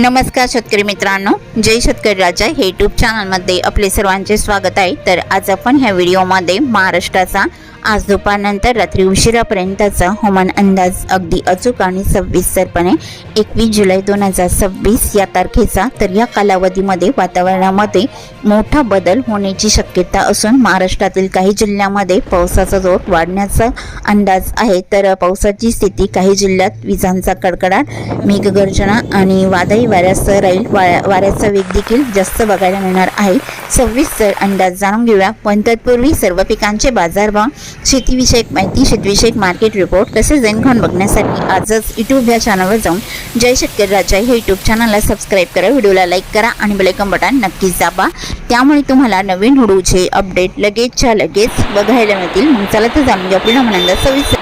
नमस्कार शेतकरी मित्रांनो, जय शेतकरी राजा हे यूट्यूब चॅनलमध्ये आपले सर्वांचे स्वागत आहे। तर आज आपण ह्या व्हिडिओमध्ये महाराष्ट्राचा आज दुपारनंतर रात्री उशिरापर्यंतचा हवामान अंदाज अगदी अचूक आणि सविस्तरपणे 21 जुलै 2026 या तारखेचा। तर या कालावधीमध्ये वातावरणामध्ये मोठा बदल होण्याची शक्यता असून महाराष्ट्रातील काही जिल्ह्यांमध्ये पावसाचा जोर वाढण्याचा अंदाज आहे। तर पावसाची स्थिती काही जिल्ह्यात विजांचा कडकडाट, मेघगर्जना आणि वादळी वाऱ्यासह राहील। वाऱ्याचा वेग देखील जास्त बघायला मिळणार आहे। सविस्तर अंदाज जाणून घेऊया, पण तत्पूर्वी सर्व पिकांचे बाजारभाव, शेतीविषयक माहिती, शेतीविषयक मार्केट रिपोर्ट तसेच जैनखान बघण्यासाठी आजच यूट्यूब या चॅनलवर जाऊन जय शेतकरी राजा हे यूट्यूब चॅनलला सबस्क्राईब करा, व्हिडिओला लाईक करा आणि बेल आयकॉन बटन नक्कीच दाबा, त्यामुळे तुम्हाला नवीन व्हिडिओचे अपडेट लगेचच्या लगेच बघायला मिळतील। मग चला तर जाणून घेऊ आपल्या हवामान सविस्तर।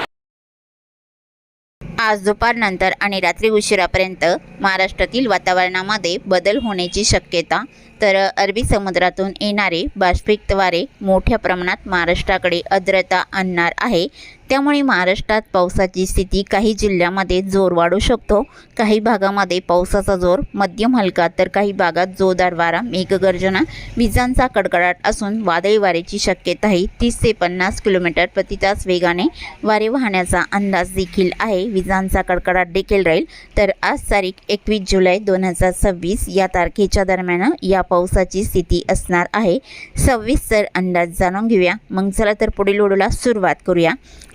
आज दुपारनंतर आणि रात्री उशिरापर्यंत महाराष्ट्रातील वातावरणामध्ये बदल होण्याची शक्यता। तर अरबी समुद्रातून येणारे बाष्पयुक्त वारे मोठ्या प्रमाणात महाराष्ट्राकडे आर्द्रता आणणार आहे, त्यामुळे महाराष्ट्रात पावसाची स्थिती काही जिल्ह्यांमध्ये जोर वाढू शकतो। काही भागामध्ये पावसाचा जोर मध्यम हलका, तर काही भागात जोरदार वारा, मेघगर्जना, विजांचा कडकडाट असून वादळी वाऱ्याची शक्यता आहे। 30 ते 50 किलोमीटर प्रति तास वेगाने वारे वाहण्याचा अंदाज देखील आहे। विजांचा कडकडाट देखील राहील। तर आज तारीख 21 जुलै 2026 या तारखेच्या दरम्यान या पावसाची स्थिती असणार आहे। सविस्तर अंदाज जाणून घेऊया, मग चला तर पुढील व्हिडिओला सुरुवात करूया।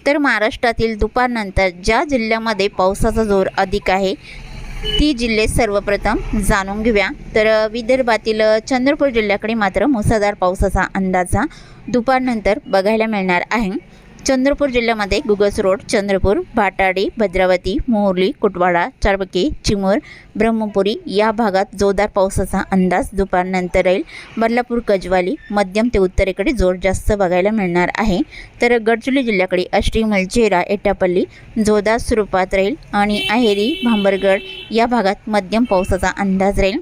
तर महाराष्ट्रातील दुपारनंतर ज्या जिल्ह्यामध्ये पावसाचा जोर अधिक आहे ती जिल्हे सर्वप्रथम जाणून घेऊया। तर विदर्भातील चंद्रपूर जिल्ह्याकडे मात्र मुसळधार पावसाचा अंदाजा दुपारनंतर बघायला मिळणार आहे। चंद्रपूर जिल्ह्यामध्ये गुगस रोड, चंद्रपूर, भाटाडी, भद्रावती, मोहर्ली, कुटवाडा, चारबकी, चिमूर, ब्रह्मपुरी या भागात जोरदार पावसाचा अंदाज दुपारनंतर राहील। बदलापूर, गजवाली मध्यम ते उत्तरेकडे जोर जास्त बघायला मिळणार आहे। तर गडचिरोली जिल्ह्याकडे आष्टी, मलचेरा, एटापल्ली जोरदार स्वरूपात राहील आणि अहेरी, भांबरगड या भागात मध्यम पावसाचा अंदाज राहील।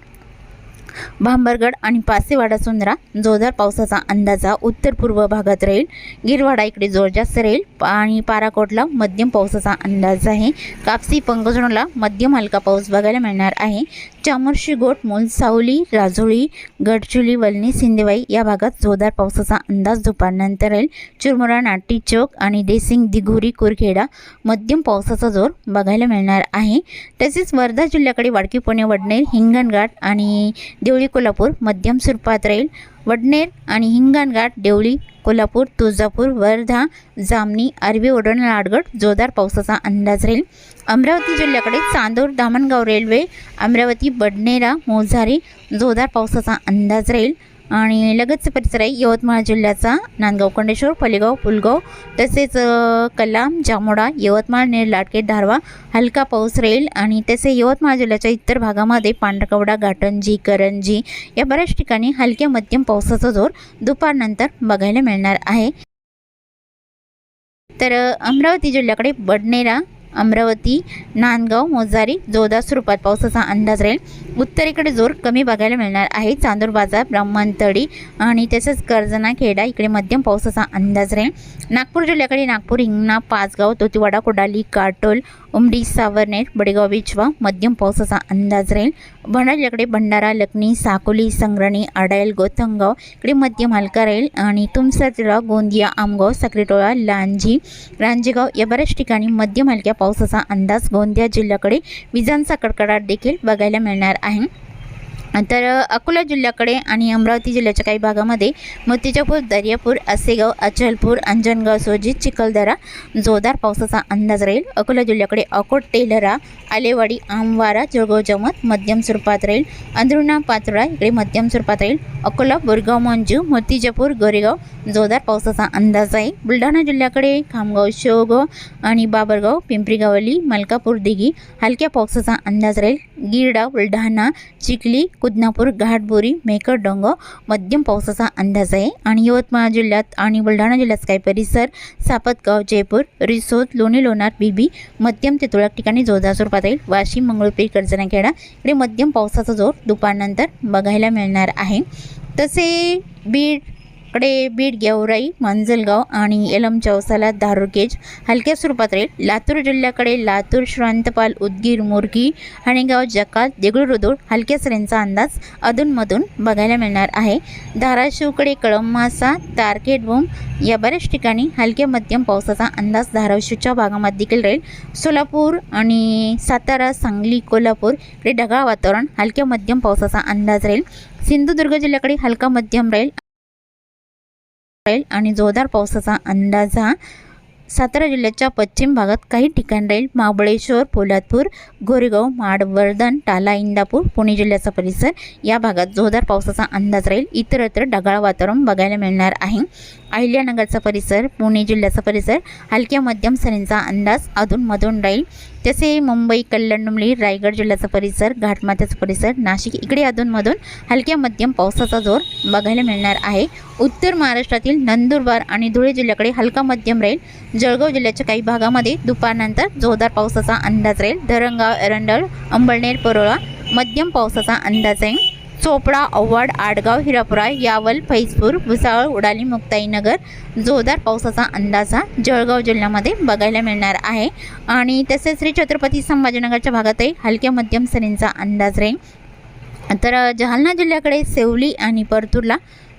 भांबरगड आणि पासेवाडा, सुंदरा जोरदार पावसाचा अंदाजा उत्तर पूर्व भागात राहील। गिरवाडा इकडे जोर जास्त राहील आणि पाराकोटला मध्यम पावसाचा अंदाज आहे। कापसी, पंगजणला मध्यम हलका पाऊस बघायला मिळणार आहे। चामोर्शी, गोट, मूल, सावली, राजोळी, गडचिरोली, वलनी, सिंदेवाई या भागात जोरदार पावसाचा अंदाज दुपारनंतर राहील। चिरमुरा, नाटी चौक आणि देसिंग, दिघोरी, कुरखेडा मध्यम पावसाचा जोर बघायला मिळणार आहे। तसेच वर्धा जिल्ह्याकडे वाडकी, पुणे, वडनेर, हिंगणघाट आणि देवळी, कोल्हापूर मध्यम स्वरूपात राहील। वडनेर आणि हिंगणघाट, देवळी, कोल्हापूर, तुळजापूर, वर्धा, जामनी, आर्वी, ओढण, लाडगड जोरदार पावसाचा अंदाज राहील। अमरावती जिल्ह्याकडे चांदोर, धामणगाव रेल्वे, अमरावती, बडनेरा, मोझारी जोरदार पावसाचा अंदाज राहील। आणि लगतचा परिसर आहे यवतमाळ जिल्ह्याचा नांदगाव, खंडेश्वर, फलेगाव, पुलगाव तसेच कलाम, जामोडा, यवतमाळ, नेर, लाटके, धारवा हलका पाऊस राहील। आणि तसे यवतमाळ जिल्ह्याच्या इतर भागामध्ये पांढरकवडा, घाटंजी, करंजी या बऱ्याच ठिकाणी हलक्या मध्यम पावसाचा जोर दुपारनंतर बघायला मिळणार आहे। तर अमरावती जिल्ह्याकडे बडनेरा, अमरावती, नांदगाव, मोझारी जोरदार स्वरूपात पावसाचा अंदाज राहील। उत्तरेकडे जोर कमी बघायला मिळणार आहे। चांदूर बाजार, ब्राह्मणतडी आणि तसेच कर्जना, खेडा इकडे मध्यम पावसाचा अंदाज राहील। नागपूर जिल्ह्याकडे नागपूर, हिंगणा, पाचगाव, तोतिवाडा, कोडाली, काटोल, उमडी, सावर्णेर, बडेगाव, बिचवा मध्यम पावसाचा अंदाज राहील। भंडारा जिल्ह्याकडे भंडारा, लखनी, साकोली, संग्राणी, आडायल, गोथंगाव इकडे मध्यम हलका राहील। आणि तुमसर, गोंदिया, आमगाव, साक्रीटोळा, लांजी, रांजेगाव या बऱ्याच ठिकाणी मध्यम हलक्या पावसाचा अंदाज। गोंदिया जिल्ह्याकडे विजांचा कडकडाट देखील बघायला मिळणार आहे। तर अकोला जिल्ह्याकडे आणि अमरावती जिल्ह्याच्या काही भागामध्ये मूर्तिजापूर, दर्यापूर, आसेगाव, अचलपूर, अंजनगाव, सोजित, चिखलदरा जोरदार पावसाचा अंदाज राहील। अकोला जिल्ह्याकडे अकोट, तेल्हरा, आलेवाडी, आमवारा, जळगाव, जमत मध्यम स्वरूपात राहील। अंदरुणा, पातोळा इकडे मध्यम स्वरूपात राहील। अकोला, बोरगाव, मंजू, मूर्तिजापूर, गोरेगाव जोरदार पावसाचा अंदाज आहे। बुलढाणा जिल्ह्याकडे खामगाव, शेवगाव आणि बाबरगाव, पिंपरीगावली, मलकापूर, दिघी हलक्या पावसाचा अंदाज राहील। गिरडा, बुलढाणा, चिखली, कुदनापूर, घाटबोरी, मेकर, डोंगाव मध्यम पावसाचा अंदाज आहे। आणि यवतमाळ जिल्ह्यात आणि बुलढाणा जिल्ह्यात काही परिसर, सापतगाव, जयपूर, रिसोद, लोणी, लोणार, बीबी मध्यम ते तुरळक ठिकाणी जोरदार स्वरूपात राहील। वाशिम, मंगळुपीर, कर्जना, खेडा इकडे मध्यम पावसाचा जोर दुपारनंतर बघायला मिळणार आहे। तसे बीड, कडे बीड, गेवराई, मांजलगाव आणि यलम चौसाला 10 गेज हलक्या स्वरूपात राहील। लातूर जिल्ह्याकडे लातूर, श्रांतपाल, उदगीर, मुरगी, हणेगाव, जकात, देगलूर हलक्या सरींचा अंदाज अधूनमधून बघायला मिळणार आहे। धाराशिवकडे कळंमासा, तारकेटबूम या बऱ्याच ठिकाणी हलक्या मध्यम पावसाचा अंदाज धाराशिवच्या भागामध्ये देखील राहील। सोलापूर आणि सातारा, सांगली, कोल्हापूर इकडे ढगाळ वातावरण, हलक्या मध्यम पावसाचा अंदाज राहील। सिंधुदुर्ग जिल्ह्याकडे हलका मध्यम राहील आणि जोरदार पावसाचा अंदाज हा सातारा जिल्ह्याच्या पश्चिम भागात काही ठिकाणी राहील। महाबळेश्वर, पोलादपूर, गोरेगाव, माडवर्धन, टाला, इंदापूर, पुणे जिल्ह्याचा परिसर या भागात जोरदार पावसाचा अंदाज राहील। इतरत्र ढगाळ वातावरण बघायला मिळणार आहे। अहिल्यानगरचा परिसर, पुणे जिल्ह्याचा परिसर हलक्या मध्यम सरींचा अंदाज अधूनमधून राहील। तसे मुंबई, कल्याण, रायगड जिल्ह्याचा परिसर, घाटमाथ्याचा परिसर, नाशिक इकडे अधूनमधून हलक्या मध्यम पावसाचा जोर बघायला मिळणार आहे। उत्तर महाराष्ट्रातील नंदुरबार आणि धुळे जिल्ह्याकडे हलका मध्यम राहील। जळगाव जिल्ह्याच्या काही भागामध्ये दुपारनंतर जोरदार पावसाचा अंदाज राहील। धरणगाव, एरंडल, अंबळनेर, परोळा मध्यम पावसाचा अंदाज आहे। चोपडा, औवाड, आडगाव, हिरापुरा, यावल, फैजपूर, भुसावळ, उडाली, मुक्ताईनगर जोरदार पावसाचा अंदाज हा जळगाव जिल्ह्यामध्ये बघायला मिळणार आहे। आणि तसेच श्री छत्रपती संभाजीनगरच्या भागातही हलक्या मध्यम सरींचा अंदाज राहील। तर जालना जिल्ह्याकडे सेवली आणि परतूरला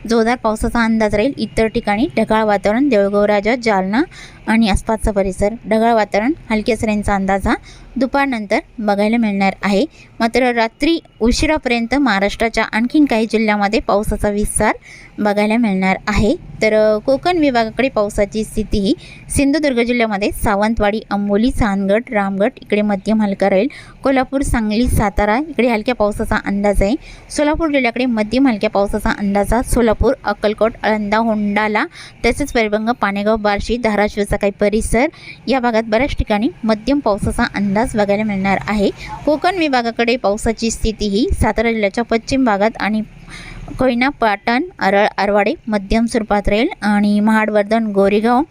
जोरदार पावसाचा अंदाज राहील। इतर ठिकाणी ढगाळ वातावरण, देऊळगाव राजा, जालना आणि आसपासचा परिसर ढगाळ वातावरण, हलक्या सरींचा अंदाज हा दुपारनंतर बघायला मिळणार आहे। मात्र रात्री उशिरापर्यंत महाराष्ट्राच्या आणखीन काही जिल्ह्यामध्ये पावसाचा विस्तार बघायला मिळणार आहे। तर कोकण विभागाकडे पावसाची स्थिती ही सिंधुदुर्ग जिल्ह्यामध्ये सावंतवाडी, अंबोली, चांदगड, रामगड इकडे मध्यम हलका राहील। कोल्हापूर, सांगली, सातारा इकडे हलक्या पावसाचा अंदाज आहे। सोलापूर जिल्ह्याकडे मध्यम हलक्या पावसाचा अंदाज हा सोलापूर, अक्कलकोट, आळंदा, होंडाला तसेच पैरबंग, पाणेगाव, बार्शी, धाराशिवचा काही परिसर या भागात बऱ्याच ठिकाणी मध्यम पावसाचा अंदाज बघायला मिळणार आहे। कोकण विभागाकडे पावसाची स्थिती ही सातारा जिल्ह्याच्या पश्चिम भागात आणि कोयना, पाटण, आरळ, आरवाडे मध्यम स्वरूपात राहील। आणि महाडवर्धन, गोरेगाव,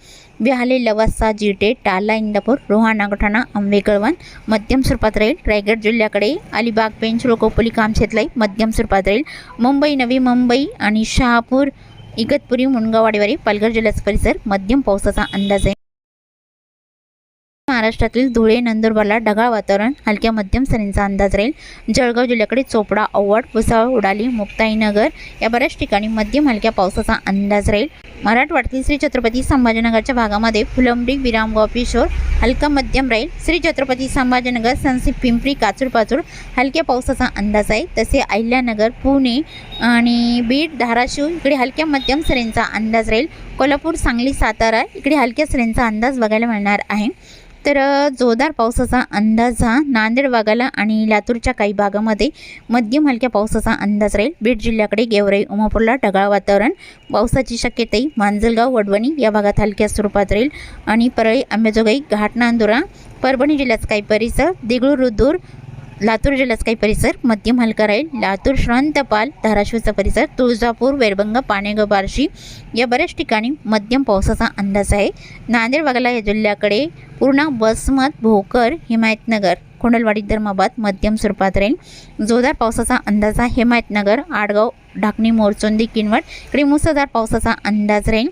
बिहाले, लवासा, जिटे, टाला, इंदापूर, रोहा, नागठाणा, आंबे, कळवण मध्यम स्वरूपात राहील। रायगड जिल्ह्याकडे अलिबाग, पेंच, खोपोली, कामशेतलाई मध्यम स्वरूपात राहील। मुंबई, नवी मुंबई आणि शहापूर, इगतपुरी, मुनगाववाडीवारी पालघर जिल्ह्याचा परिसर मध्यम पावसाचा अंदाज आहे। महाराष्ट्रातील धुळे, नंदुरबारला ढगाळ वातावरण, हलक्या मध्यम सरींचा अंदाज राहील। जळगाव जिल्ह्याकडे चोपडा, औवाड, भुसावळ, उडाली, मुक्ताईनगर या बऱ्याच ठिकाणी मध्यम हलक्या पावसाचा अंदाज राहील। मराठवाड्यातील श्री छत्रपती संभाजीनगरच्या भागामध्ये फुलंब्री, विरामगाव, पिशोर हलका मध्यम राहील। श्री छत्रपती संभाजीनगर, संसी, पिंपरी, काचूर हलक्या पावसाचा अंदाज आहे। तसे अहिल्यानगर, पुणे आणि बीड, धाराशिव इकडे हलक्या मध्यम सरींचा अंदाज राहील। कोल्हापूर, सांगली, सातारा इकडे हलक्या सरींचा अंदाज बघायला मिळणार आहे। तर जोरदार पावसाचा अंदाज हा नांदेड भागाला आणि लातूरच्या काही भागामध्ये मध्यम हलक्या पावसाचा अंदाज राहील। बीड जिल्ह्याकडे गेवराई, उमापूरला ढगाळ वातावरण, पावसाची शक्यताही मांजलगाव, वडवणी या भागात हलक्या स्वरूपात राहील। आणि परळी, अंबेजोगाई, घाटनांदुरा, परभणी जिल्ह्याचा काही परिसर, देगलूर, लातूर जिल्ह्याचा काही परिसर मध्यम हलका राहील। लातूर, श्रांतपाल, धाराशिवचा परिसर, तुळजापूर, वैरबंग, पाणेगाव, बार्शी या बऱ्याच ठिकाणी मध्यम पावसाचा अंदाज आहे। नांदेड भागाला या जिल्ह्याकडे पूर्णा, वसमत, भोकर, हिमायतनगर, कोंडलवाडी, धर्माबाद मध्यम स्वरूपात राहील। जोरदार पावसाचा अंदाज आहे। हिमायतनगर, आडगाव, ढाकणी, मोरचोंदी, किनवट इकडे मुसळधार पावसाचा अंदाज राहील।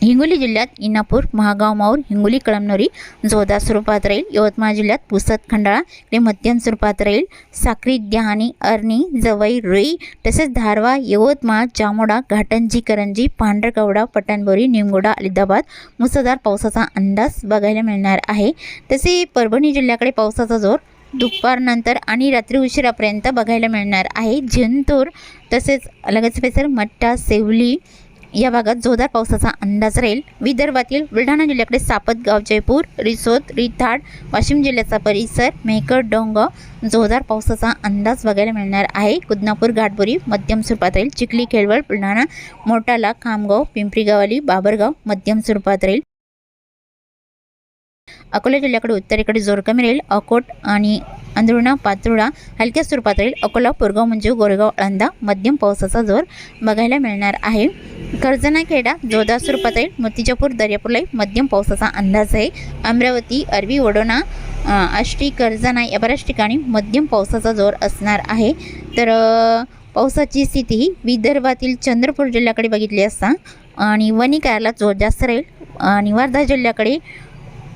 हिंगोली जिल्ह्यात इनापूर, महागाव, माऊर, हिंगोली, कळमनुरी जोरदार स्वरूपात राहील। यवतमाळ जिल्ह्यात पुसद, खंडाळा इकडे मध्यम स्वरूपात राहील। साक्री, डहाणी, अरणी, जवई, रुई तसेच धारवा, यवतमाळ, जामोडा, घाटंजी, करंजी, पांढरकवडा, पठाणबोरी, निमगोडा, अलिदाबाद मुसळधार पावसाचा अंदाज बघायला मिळणार आहे। तसे परभणी जिल्ह्याकडे पावसाचा जोर दुपारनंतर आणि रात्री उशिरापर्यंत बघायला मिळणार आहे। जिंतूर तसेच लगतचे परिसर, मट्टा, सेवली या भागात जोरदार पावसाचा अंदाज राहील। विदर्भातील बुलढाणा जिल्ह्याकडे सापतगाव, जयपूर, रिसोद, रिताड, वाशिम जिल्ह्याचा परिसर, मेहकर, डोंगगाव जोरदार पावसाचा अंदाज बघायला मिळणार आहे। कुदनापूर, घाटबोरी मध्यम स्वरूपात राहील। चिखली, केळवळ, बुलढाणा, मोटाला, खामगाव, पिंपरी गावली, बाबरगाव मध्यम स्वरूपात राहील। अकोला जिल्ह्याकडे उत्तरेकडे जोर कमी राहील। अकोट आणि अंधरुणा, पात्रुडा हलक्या स्वरूपात राहील। अकोला, पुरगाव, मंजू, गोरेगाव, आळंदा मध्यम पावसाचा जोर बघायला मिळणार आहे। कर्जना, खेडा जोरदार स्वरूपात राहील। मूर्तिजापूर, दर्यापूरला मध्यम पावसाचा अंदाज आहे। अमरावती, अरबी, वडोणा, आष्टी, कर्जना या बऱ्याच ठिकाणी मध्यम पावसाचा जोर असणार आहे। तर पावसाची स्थिती ही विदर्भातील चंद्रपूर जिल्ह्याकडे बघितली असता आणि वणिकाला जोर जास्त राहील आणि वर्धा जिल्ह्याकडे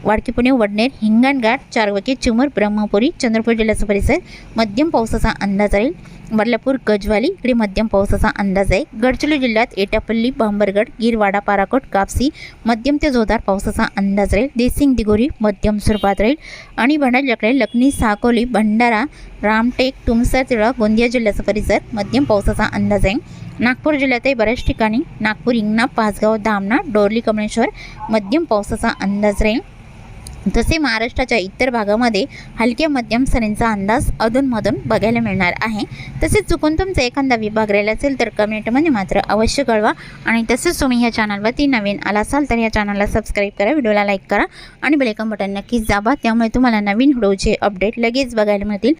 वाडकी पुणे वडनेर हिंगणघाट चारवके चिमूर ब्रह्मपुरी चंद्रपूर जिल्ह्याचा परिसर मध्यम पावसाचा अंदाज राहील। बदलापूर गजवाली इकडे मध्यम पावसाचा अंदाज आहे। गडचिरोली जिल्ह्यात एटापल्ली बांबरगड गिरवाडा पाराकोट कापसी मध्यम ते जोरदार पावसाचा अंदाज राहील। देसिंग दिगोरी मध्यम स्वरूपात राहील आणि भंडारा जिल्ह्याकडे लखनी साकोली भंडारा रामटेक तुमसर तिळा गोंदिया जिल्ह्याचा परिसर मध्यम पावसाचा अंदाज आहे। नागपूर जिल्ह्यातही बऱ्याच ठिकाणी नागपूर हिंगणा पाचगाव धामणा डोरली कमळेश्वर मध्यम पावसाचा अंदाज राहील। तसे महाराष्ट्राच्या इतर भागामध्ये हलक्या मध्यम सरींचा अंदाज अधूनमधून बघायला मिळणार आहे। तसेच चुकून तुमचा एखादा विभाग राहिला असेल तर कमेंटमध्ये मात्र अवश्य कळवा आणि तसेच तुम्ही ह्या चॅनलवरती नवीन आला असाल तर या चॅनलला सबस्क्राईब करा, व्हिडिओला लाईक करा आणि बेल आयकॉन बटन नक्कीच दाबा, त्यामुळे तुम्हाला नवीन व्हिडिओचे अपडेट लगेच बघायला मिळतील।